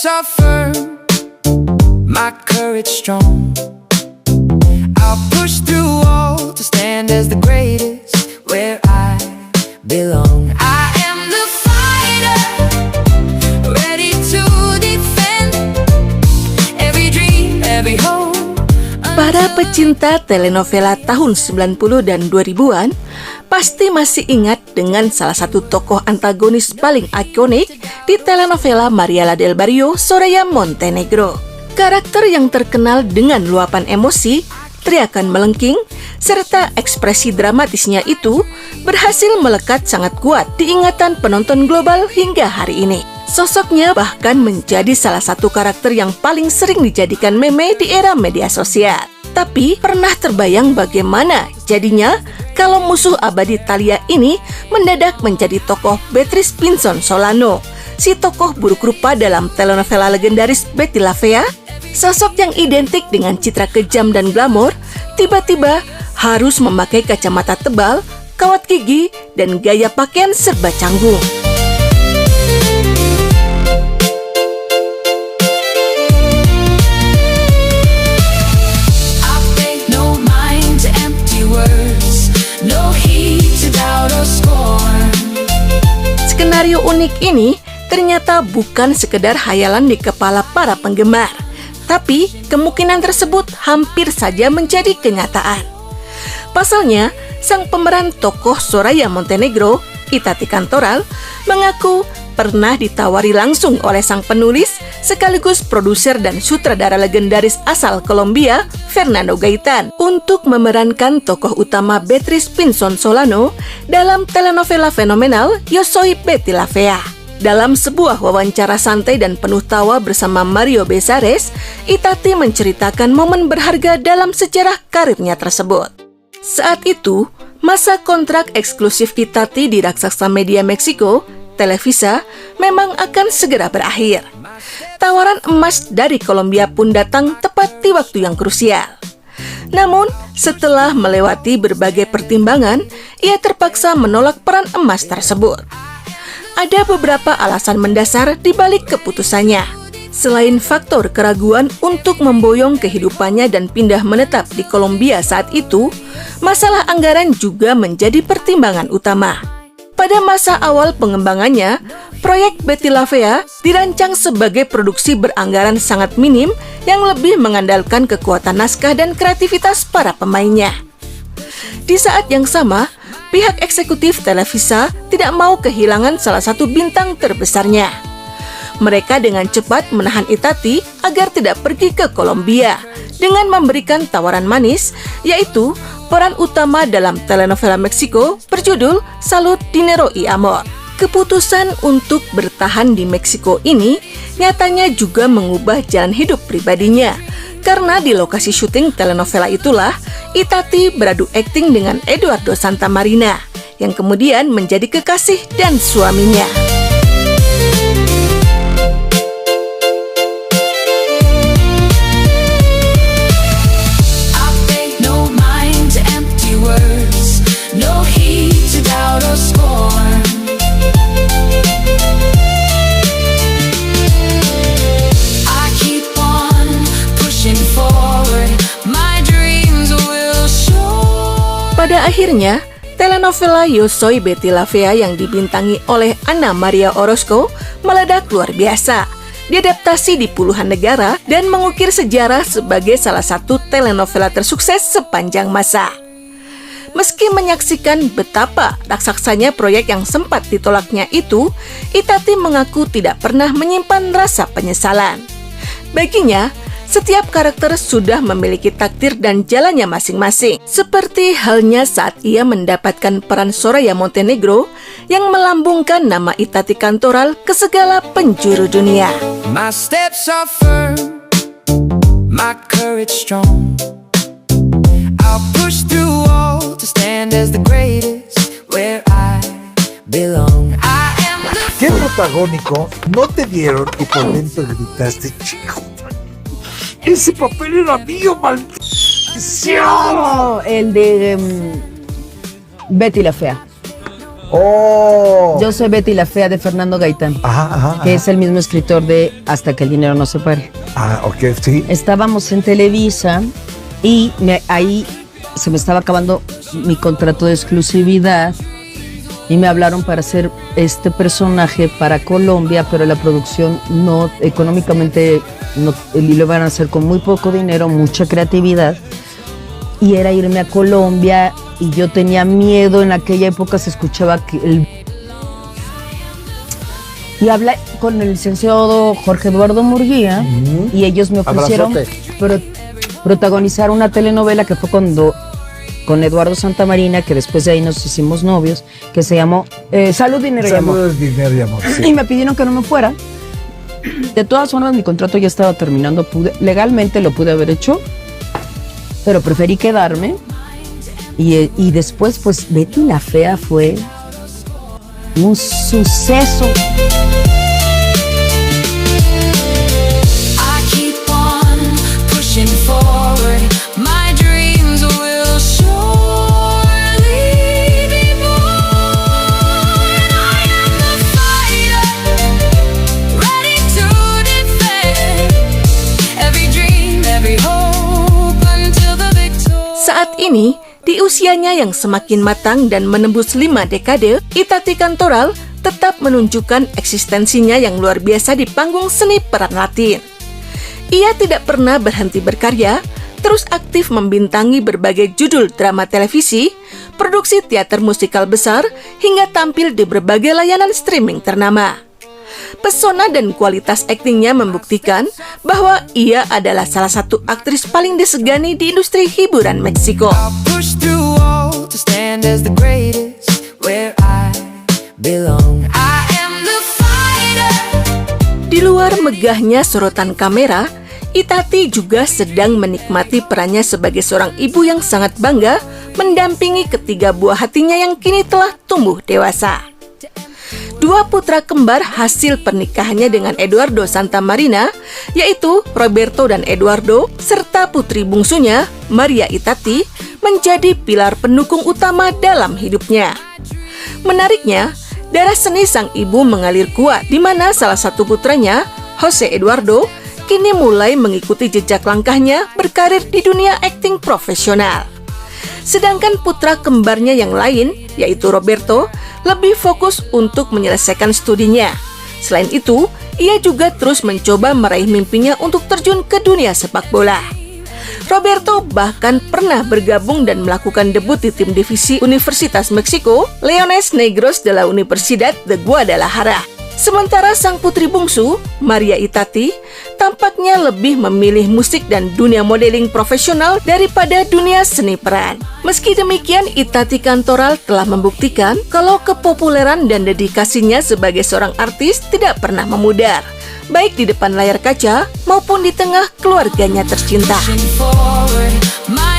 steps are firm, my courage strong. I'll push through all to stand as the greatest where I belong. I am the fighter, ready to defend every dream, every hope. Para pecinta telenovela tahun 90 dan 2000-an pasti masih ingat dengan salah satu tokoh antagonis paling ikonik di telenovela Mariela del Barrio, Soraya Montenegro. Karakter yang terkenal dengan luapan emosi, teriakan melengking, serta ekspresi dramatisnya itu berhasil melekat sangat kuat di ingatan penonton global hingga hari ini. Sosoknya bahkan menjadi salah satu karakter yang paling sering dijadikan meme di era media sosial. Tapi pernah terbayang bagaimana jadinya kalau musuh abadi Thalia ini mendadak menjadi tokoh Beatrice Pinzon Solano, si tokoh buruk rupa dalam telenovela legendaris Betty La Fea? Sosok yang identik dengan citra kejam dan glamor, tiba-tiba harus memakai kacamata tebal, kawat gigi, dan gaya pakaian serba canggung. Skenario unik ini ternyata bukan sekedar hayalan di kepala para penggemar, tapi kemungkinan tersebut hampir saja menjadi kenyataan. Pasalnya, sang pemeran tokoh Soraya Montenegro, Itati Cantoral, mengaku pernah ditawari langsung oleh sang penulis sekaligus produser dan sutradara legendaris asal Kolombia, Fernando Gaitán, untuk memerankan tokoh utama Beatrice Pinzon Solano dalam telenovela fenomenal Yo Soy Betty La Fea. Dalam sebuah wawancara santai dan penuh tawa bersama Mario Besares, Itati menceritakan momen berharga dalam sejarah karirnya tersebut. Saat itu, masa kontrak eksklusif Itati di raksasa media Meksiko, Televisa, memang akan segera berakhir. Tawaran emas dari Kolombia pun datang tepat di waktu yang krusial. Namun, setelah melewati berbagai pertimbangan, ia terpaksa menolak peran emas tersebut. Ada beberapa alasan mendasar di balik keputusannya. Selain faktor keraguan untuk memboyong kehidupannya dan pindah menetap di Kolombia saat itu, masalah anggaran juga menjadi pertimbangan utama. Pada masa awal pengembangannya, proyek Betty La Fea dirancang sebagai produksi beranggaran sangat minim yang lebih mengandalkan kekuatan naskah dan kreativitas para pemainnya. Di saat yang sama, pihak eksekutif Televisa tidak mau kehilangan salah satu bintang terbesarnya. Mereka dengan cepat menahan Itati agar tidak pergi ke Kolombia dengan memberikan tawaran manis, yaitu peran utama dalam telenovela Meksiko berjudul Salud, Dinero y Amor. Keputusan untuk bertahan di Meksiko ini nyatanya juga mengubah jalan hidup pribadinya. Karena di lokasi syuting telenovela itulah Itati beradu akting dengan Eduardo Santamarina, yang kemudian menjadi kekasih dan suaminya. Pada akhirnya, telenovela Yo Soy Betty La Fea yang dibintangi oleh Ana Maria Orozco meledak luar biasa, diadaptasi di puluhan negara dan mengukir sejarah sebagai salah satu telenovela tersukses sepanjang masa. Meski menyaksikan betapa raksaksanya proyek yang sempat ditolaknya itu, Itati mengaku tidak pernah menyimpan rasa penyesalan. Baginya, setiap karakter sudah memiliki takdir dan jalannya masing-masing. Seperti halnya saat ia mendapatkan peran Soraya Montenegro yang melambungkan nama Itati Cantoral ke segala penjuru dunia. My steps are firm, my courage strong. I'll push through all to stand as the greatest where I belong. I am the... ¿Qué protagónico no te dieron y por dentro gritaste, chico? Ese papel era mío, maldición. El de Betty La Fea. Oh. Yo soy Betty la Fea de Fernando Gaitán, Ajá. que es el mismo escritor de Hasta que el dinero nos separe. Ah, ok, sí. Estábamos en Televisa y ahí se me estaba acabando mi contrato de exclusividad y me hablaron para hacer este personaje para Colombia, pero la producción no, económicamente, no, y lo van a hacer con muy poco dinero, mucha creatividad. Y era irme a Colombia y yo tenía miedo, en aquella época se escuchaba que y hablé con el licenciado Jorge Eduardo Murguía y ellos me ofrecieron protagonizar una telenovela que fue con Eduardo Santamarina, que después de ahí nos hicimos novios, que se llamó Salud, Dinero y Amor. Salud, dinero y amor, sí. Y me pidieron que no me fuera. De todas formas, mi contrato ya estaba terminando. Legalmente lo pude haber hecho, pero preferí quedarme. Y después, pues, Betty la Fea fue un suceso. I keep on pushing forward. My dreams will surely be born. I am the fighter, ready to defend every dream, every hope until the victory. Saat ini, di usianya yang semakin matang dan menembus 5 dekade, Itati Cantoral tetap menunjukkan eksistensinya yang luar biasa di panggung seni peran Latin. Ia tidak pernah berhenti berkarya, terus aktif membintangi berbagai judul drama televisi, produksi teater musikal besar, hingga tampil di berbagai layanan streaming ternama. Pesona dan kualitas aktingnya membuktikan bahwa ia adalah salah satu aktris paling disegani di industri hiburan Meksiko. I'll push through all to stand as the greatest where I belong. I am the fighter. Di luar megahnya sorotan kamera, Itati juga sedang menikmati perannya sebagai seorang ibu yang sangat bangga mendampingi ketiga buah hatinya yang kini telah tumbuh dewasa. Dua putra kembar hasil pernikahannya dengan Eduardo Santamarina, yaitu Roberto dan Eduardo, serta putri bungsunya, Maria Itati, menjadi pilar pendukung utama dalam hidupnya. Menariknya, darah seni sang ibu mengalir kuat, di mana salah satu putranya, Jose Eduardo, kini mulai mengikuti jejak langkahnya berkarir di dunia akting profesional. Sedangkan putra kembarnya yang lain, yaitu Roberto, lebih fokus untuk menyelesaikan studinya. Selain itu, ia juga terus mencoba meraih mimpinya untuk terjun ke dunia sepak bola. Roberto bahkan pernah bergabung dan melakukan debut di tim divisi Universitas Meksiko, Leones Negros de la Universidad de Guadalajara. Sementara sang putri bungsu, Maria Itati, tampaknya lebih memilih musik dan dunia modeling profesional daripada dunia seni peran. Meski demikian, Itati Cantoral telah membuktikan kalau kepopuleran dan dedikasinya sebagai seorang artis tidak pernah memudar, baik di depan layar kaca maupun di tengah keluarganya tercinta. Pushing forward, my